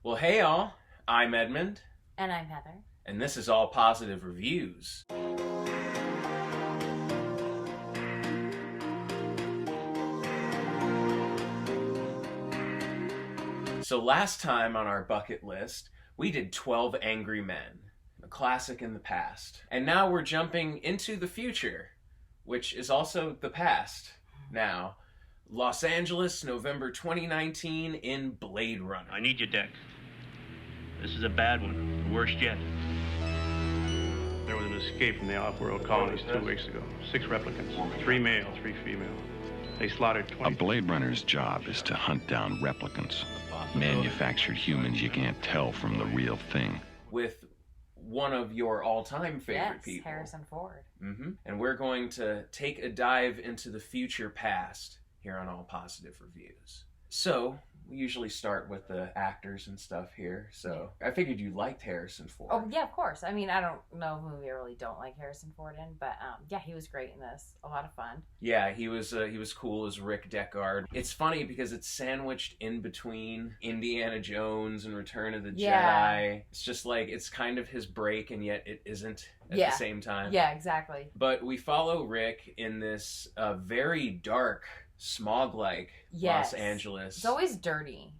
Well, hey all, I'm Edmund, And I'm Heather. and this is All Positive Reviews. So last time on our bucket list, we did 12 Angry Men, a classic in the past. And now we're jumping into the future, which is also the past now. Los Angeles, November 2019 in Blade Runner. I need your deck. This is a bad one. The worst yet. There was an escape from the off-world colonies 2 weeks ago. 6 replicants. 3 male, 3 female. They slaughtered 20... A Blade Runner's job is to hunt down replicants. Manufactured humans you can't tell from the real thing. With one of your all-time favorite people. Harrison Ford. And we're going to take a dive into the future past here on All Positive Reviews. So, we usually start with the actors and stuff here, so I figured you liked Harrison Ford. Oh, yeah, of course. I mean, I don't know a movie I really don't like Harrison Ford in, but yeah, he was great in this. A lot of fun. Yeah, he was cool as Rick Deckard. It's funny because it's sandwiched in between Indiana Jones and Return of the Jedi. It's just like, it's kind of his break, and yet it isn't at the same time. Yeah, exactly. But we follow Rick in this very dark, smog-like Los Angeles. It's always dirty.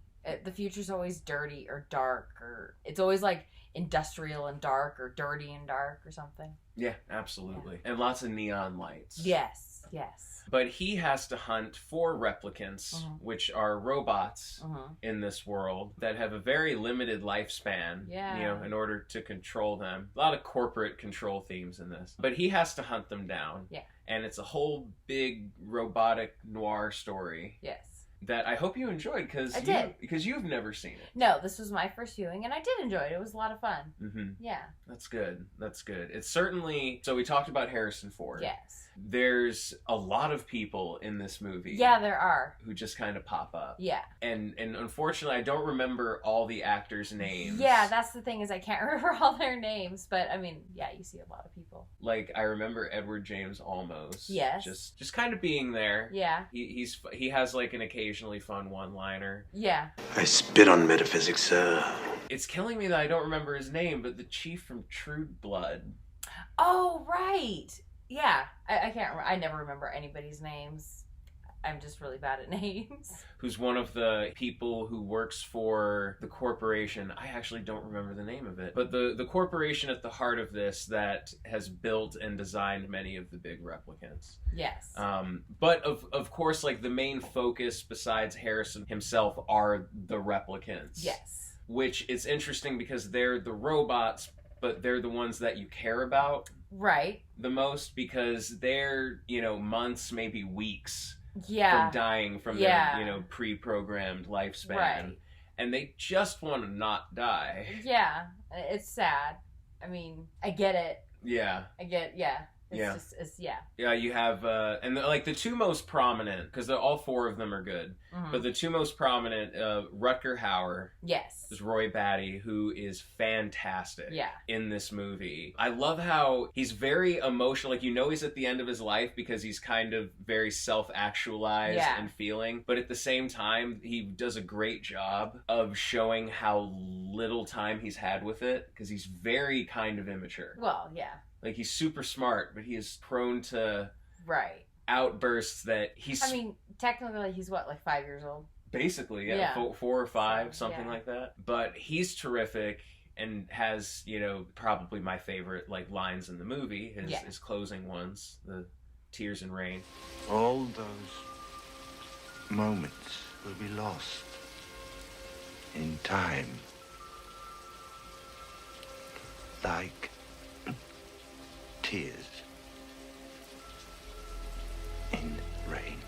The future's always dirty or dark, or it's always like industrial and dark, or dirty and dark, or something. Yeah, absolutely. And lots of neon lights. Yes. But he has to hunt 4 replicants, which are robots in this world that have a very limited lifespan, in order to control them. A lot of corporate control themes in this. But he has to hunt them down. Yeah. And it's a whole big robotic noir story. Yes. That I hope you enjoyed, because you've never seen it. No, this was my first viewing, and I did enjoy it. It was a lot of fun. Yeah. That's good. It's certainly... So we talked about Harrison Ford. Yes. There's a lot of people in this movie. Yeah, there are. Who just kind of pop up. Yeah. And unfortunately, I don't remember all the actors' names. Yeah, that's the thing, is I can't remember all their names, but I mean, yeah, you see a lot of people. Like, I remember Edward James Olmos. Yes. Just kind of being there. Yeah. He has like an occasionally fun one-liner. Yeah. I spit on metaphysics, sir. It's killing me that I don't remember his name, but the chief from True Blood. Oh, right. Yeah. I can't remember. I never remember anybody's names. I'm just really bad at names. Who's one of the people who works for the corporation. I actually don't remember the name of it. But the corporation at the heart of this that has built and designed many of the big replicants. Yes. But of course, like, the main focus besides Harrison himself are the replicants. Yes. Which is interesting because they're the robots, but they're the ones that you care about. Right. The most, because they're, months, maybe weeks from dying from their, pre-programmed lifespan. Right. And they just want to not die. Yeah. It's sad. I mean, I get it. Yeah. Yeah, you have, and the 2 most prominent, because all 4 of them are good, but the 2 most prominent, Rutger Hauer. Yes. Is Roy Batty, who is fantastic in this movie. I love how he's very emotional. Like, he's at the end of his life because he's kind of very self-actualized and feeling. But at the same time, he does a great job of showing how little time he's had with it, because he's very kind of immature. Well, yeah. Like, he's super smart, but he is prone to outbursts that he's... I mean, technically, he's what, like 5 years old? Basically, yeah. 4 or 5, something like that. But he's terrific and has, probably my favorite, like, lines in the movie, his closing ones, the tears and rain. All those moments will be lost in time. Like tears in rain.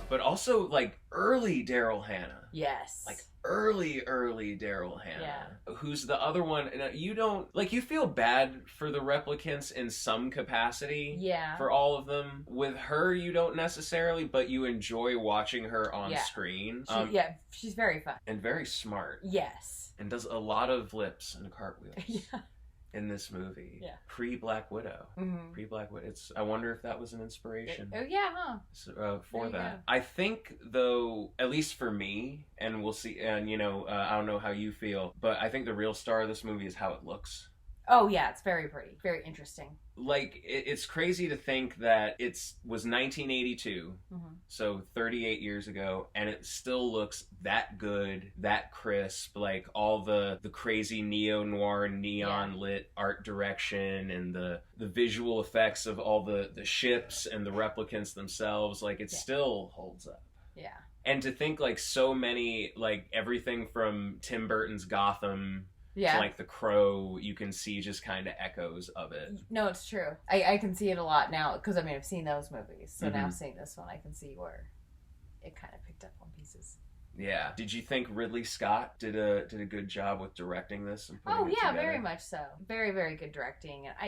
But also, like, early Daryl Hannah. Yes. Like, early Daryl Hannah. Yeah. Who's the other one? You don't... Like, you feel bad for the replicants in some capacity. Yeah. For all of them. With her, you don't necessarily, but you enjoy watching her on screen. She's very fun. And very smart. Yes. And does a lot of flips and cartwheels. Yeah. in this movie. Yeah. Pre-Black Widow. Mm-hmm. Pre-Black Widow. I wonder if that was an inspiration. Oh yeah, huh? For that. I think, though, at least for me, and we'll see, and I don't know how you feel, but I think the real star of this movie is how it looks. Oh yeah, it's very pretty, very interesting. Like, it's crazy to think that was 1982, so 38 years ago, and it still looks that good, that crisp, like all the crazy neo-noir, neon-lit art direction, and the visual effects of all the ships and the replicants themselves, like, it still holds up. Yeah. And to think, like, so many, like, everything from Tim Burton's Gotham... Yeah. To, like, The Crow, you can see just kind of echoes of it. No, it's true. I can see it a lot now, because, I mean, I've seen those movies, so now seeing this one, I can see where it kind of picked up on pieces. Yeah. Did you think Ridley Scott did a good job with directing this? And putting it together? Very much so. Very, very good directing, and I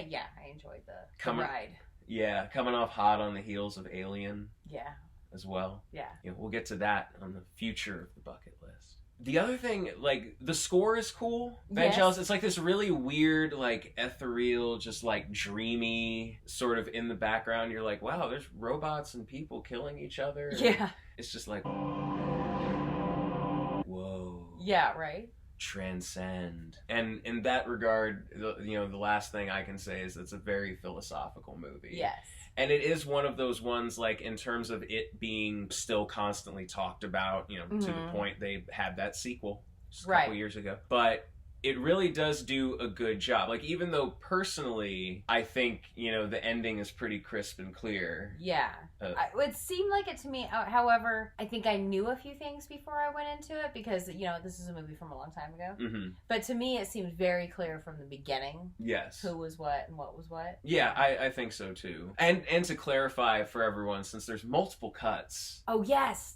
enjoyed the ride. Yeah, coming off hot on the heels of Alien. Yeah. As well. Yeah. We'll get to that on the future of the bucket list. The other thing, like, the score is cool. Vangelis, it's like this really weird, like, ethereal, just, like, dreamy sort of in the background. You're like, wow, there's robots and people killing each other. Yeah. It's just like, whoa. Yeah, right? Transcend. And in that regard, the last thing I can say is it's a very philosophical movie. Yes. And it is one of those ones, like, in terms of it being still constantly talked about, to the point they had that sequel just a couple years ago. But it really does do a good job. Like, even though personally, I think, the ending is pretty crisp and clear. Yeah. It seemed like it to me. However, I think I knew a few things before I went into it because, this is a movie from a long time ago. Mm-hmm. But to me, it seemed very clear from the beginning. Yes. Who was what and what was what. Yeah, I think so too. And to clarify for everyone, since there's multiple cuts. Oh, yes.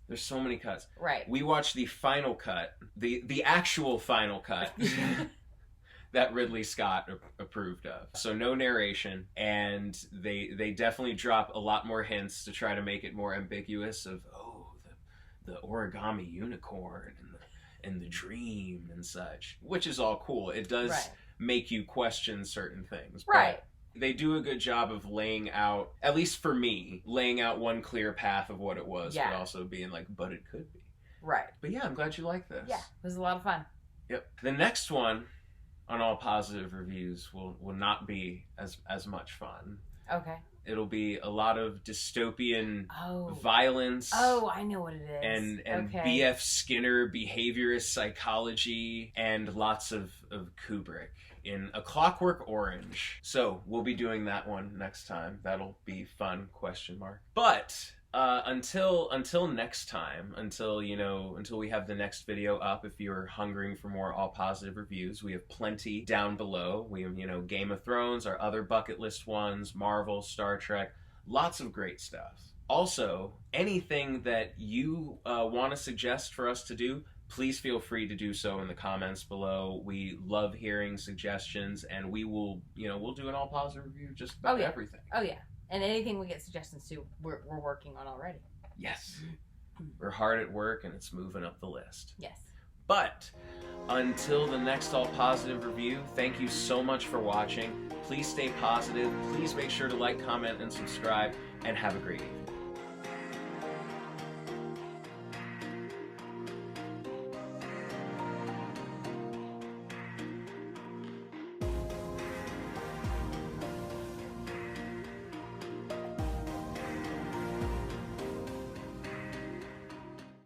There's so many cuts. Right. We watched the final cut, the actual final cut that Ridley Scott approved of. So no narration, and they definitely drop a lot more hints to try to make it more ambiguous of, the origami unicorn and the dream and such, which is all cool. It does make you question certain things. Right. They do a good job of laying out, at least for me, laying out one clear path of what it was, but also being like, but it could be. Right. But yeah, I'm glad you like this. Yeah, it was a lot of fun. Yep. The next one on All Positive Reviews will not be as much fun. Okay. It'll be a lot of dystopian violence. Oh, I know what it is. And B.F. Skinner behaviorist psychology and lots of Kubrick in A Clockwork Orange. So we'll be doing that one next time. That'll be fun, ? But until next time, until we have the next video up, if you're hungering for more All Positive Reviews, we have plenty down below. We have, Game of Thrones, our other bucket list ones, Marvel, Star Trek, lots of great stuff. Also, anything that you want to suggest for us to do, please feel free to do so in the comments below. We love hearing suggestions, and we will, we'll do an All Positive review just about everything. Oh, yeah. And anything we get suggestions to, we're working on already. Yes. We're hard at work, and it's moving up the list. Yes. But until the next All Positive review, thank you so much for watching. Please stay positive. Please make sure to like, comment, and subscribe, and have a great evening.